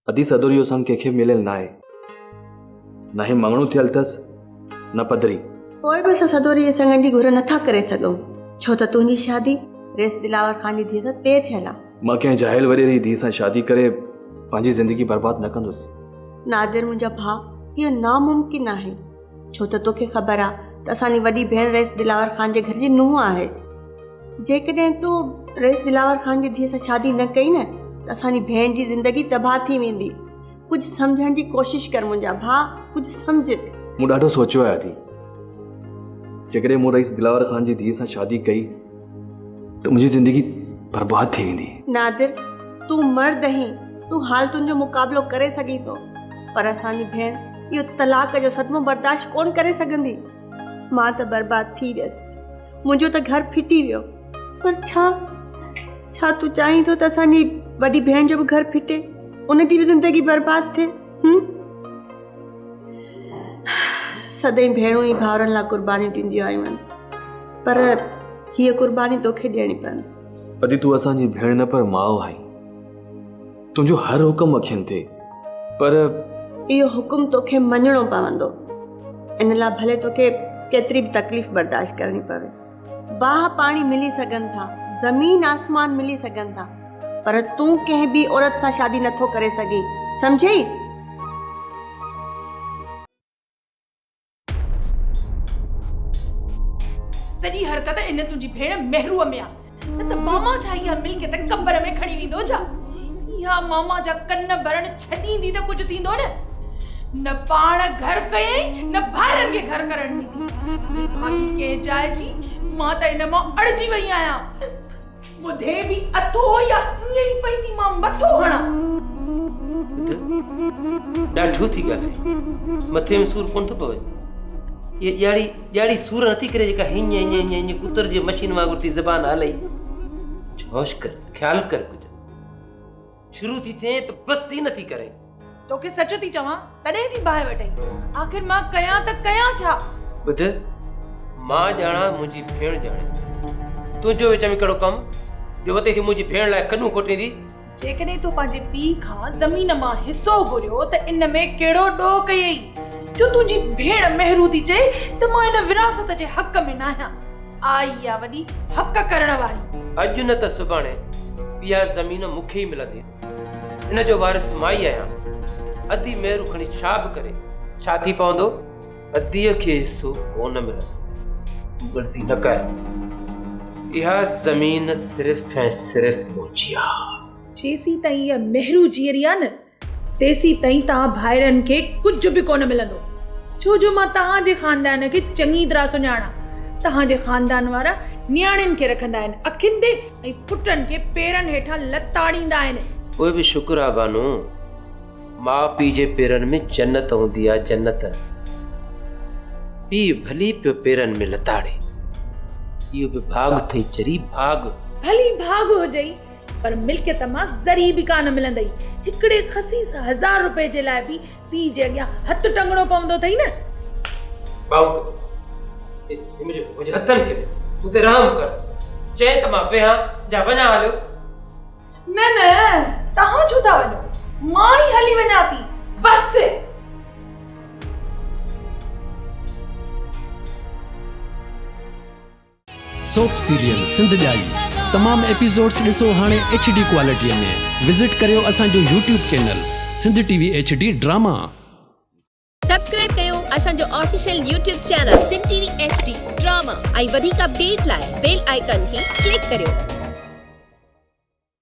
अधी सदोरियो संग कंहिंखे मिलियल न आहे, न ही मंगणो थियल अथसि न पधरी। पोइ बि असां सदोरीअ संगनि जी घुर नथा करे सघूं, छो त तुंहिंजी शादी रेस दिलावर ख़ान जी धीअ सां तय थियल आहे। मां कंहिं जाहिल वॾेरी धीअ सां शादी करे पंहिंजी ज़िंदगी बर्बाद न कंदुसि। नादिर मुंहिंजा भाउ, इहो नामुमकिन आहे, छो त तोखे ख़बर आहे त असांजी वॾी भेण रेस दिलावर ख़ान जे घर जी नुंहुं आहे। जेकॾहिं तूं रेस दिलावर ख़ान जी धीअ सां शादी न कई न त असांजी भेण जी ज़िंदगी तबाह थी वेंदी। कुझु सम्झण जी कोशिशि कर मुंहिंजा भाउ, कुझु सम्झ। मूं ॾाढो सोचियो आहे आदि, जेकॾहिं मूं रईस दिलावर ख़ान जी धीअ सां शादी कई त मुंहिंजी ज़िंदगी बर्बाद थी वेंदी। नादिर, तूं मर्द आहीं, तूं हाल तुंहिंजो मुक़ाबिलो करे सघीं थो, पर असांजी भेण इहो तलाक जो सदमो बर्दाश्त कोन करे सघंदी। मां त बर्बाद थी वियसि, मुंहिंजो त घर फिटी वियो, पर छा तूं चाहीं थो त असांजी वॾी भेण जो बि घर फिटे, उनजी बि ज़िंदगी बर्बाद थिए? सदाईं भेणूं ई भाउरनि लाइ कुर्बानी ॾींदियूं आयूं आहिनि, पर हीअ कुर्बानी तोखे ॾियणी पवंदी। अदी तूं असांजी भेण न पर माउ आहीं, तुंहिंजो हर हुकुम अखियुनि ते, पर इहो हुकुम तोखे मञणो पवंदो। इन लाइ भले तोखे केतिरी बि तकलीफ़ बर्दाश्त करणी पवे। बाह पाणी मिली सघनि था, ज़मीन आसमान मिली सघनि था, पर तूं कंहिं ॿी औरत सां शादी नथो करे सघीं, सम्झई? सॼी हरकत इन तुंहिंजी भेण महरूअ में आहे, न त मामा छा इहा मिल्कियत कबर में खणी वेंदो छा? इहा मामा जा कन भरण छॾींदी त कुझु थींदो न पाण घर कयई न ॿाहिरनि खे घर करण ॾींदी। भागी कंहिं जाइ जी मां त इन मां अड़जी वई आहियां। ॿुधे बि अथो या ईअं ई पई थी मां मथो हणां। ॾाढो थी ॻाल्हाए, मथे में सूर कोन थो पवे। ये ॼाड़ी सूर नथी करे जेका हीअं कुतर जे मशीन वांगुरु थी ज़बान हलई। होश कर, ख्याल कर, कुझु शुरू थी थिए त बस ही नथी करे। तोखे सच थी चवां, तॾहिं थी बाहि वठई। आखिर मां कयां त कयां छा? ॿुध, मां ॼाणा, मुंहिंजी भेण ॼाणे, तुंहिंजो विच में कहिड़ो कमु जो वते थी मुंहिंजी भेण लाइ कनूं खोटींदी? जेकॾहिं तूं पंहिंजे पीउ खां ज़मीन मां हिसो घुरियो त इन में कहिड़ो ॾोह कयई जो तुंहिंजी भेण महरू थी चए त मां इन विरासत जे हक़ में न आहियां। आई आहे वॾी हक़ करण वारी। अॼु न त सुभाणे इहा ज़मीन मूंखे ई मिलंदी। इन जो वारिस मां ई आहियां। अधी मेरू खणी छा बि करे छा थी पवंदो? अधीअ खे हिसो कोन मिलंदो। ग़लती न कर, इहा ज़मीन सिर्फ़ ऐं सिर्फ़ मुंहिंजी आहे। जेसी ताईं इहा महरू जीअरी आहे न, तेसी ताईं तव्हां भाइरनि खे कुझु बि कोन मिलंदो। छो जो मां तव्हांजे ख़ानदान खे चङी तरह सुञाणा। तव्हांजे ख़ानदान वारा न्याणियुनि खे रखंदा आहिनि अखियुनि ते ऐं पुटनि खे पेरनि हेठां लताड़ींदा आहिनि। उहे बि शुक्र आहे बानू, माउ पीउ जे पेरनि में जन्नत हूंदी आहे, जन्नत। पीउ भली पियो पेरनि में लताड़े, इहो बि भाग अथई चरी, भाग। भली भाग हुजई, पर मिल्कियत मां ज़री बि कान मिलंदई। हिकिड़े खसीस 1000 रुपए जे लाइ बि पीउ जे अॻियां हथ टंगणो पवंदो अथई न। बाऊ मुंहिंजे हथनि खे ॾिस, तूं ते रहम कर। चए त मां वेहां जा वञा हलियो? न तव्हां छो था वञो? मां ई हली वञा थी, बस। सोप सीरियल सिंध जाई तमाम एपिसोड्स ॾिसो हाणे HD क्वालिटीअ में। विज़िट करियो असांजो YouTube channel Sindh TV HD drama. Subscribe कयो असांजो official YouTube channel Sindh TV HD drama ऐं वधीक अपडेट लाइ बेल आइकन खे क्लिक करियो।